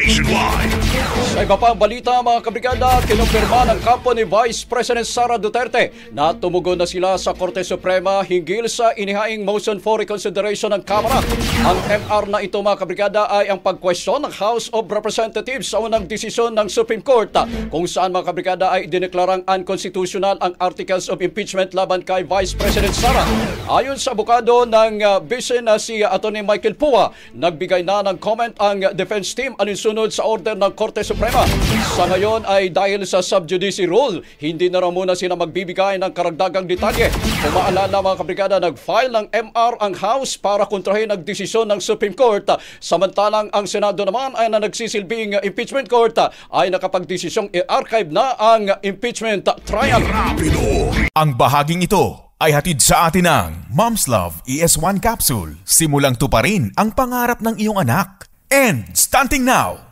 nationwide. Sa iba pang balita mga kabrigada, kinumpirma ng kampo ni Vice President Sara Duterte na tumugon na sila sa Korte Suprema hinggil sa inihaing motion for reconsideration ng Kamara. Ang MR na ito mga kabrigada ay ang pagkwestiyon ng House of Representatives sa unang desisyon ng Supreme Court kung saan mga kabrigada ay dineklarang unconstitutional ang Articles of Impeachment laban kay Vice President Sara. Ayon sa abogado ng Bisen na si Atty. Michael Pua, nagbigay na ng comment ang defense team alinsunod sa order ng Korte Suprema. Sa ngayon ay dahil sa sub judice rule, hindi na raw muna sila magbibigay ng karagdagang detalye. Kung maalala mga kabrigada, nag-file ng MR ang House para kontrahin ang desisyon ng Supreme Court. Samantalang ang Senado naman ay na nagsisilbing impeachment court ay nakapagdesisyong i-archive na ang impeachment trial. Ang bahaging ito ay hatid sa atin ng Mom's Love ES1 Capsule. Simulang tuparin ang pangarap ng iyong anak. And starting now!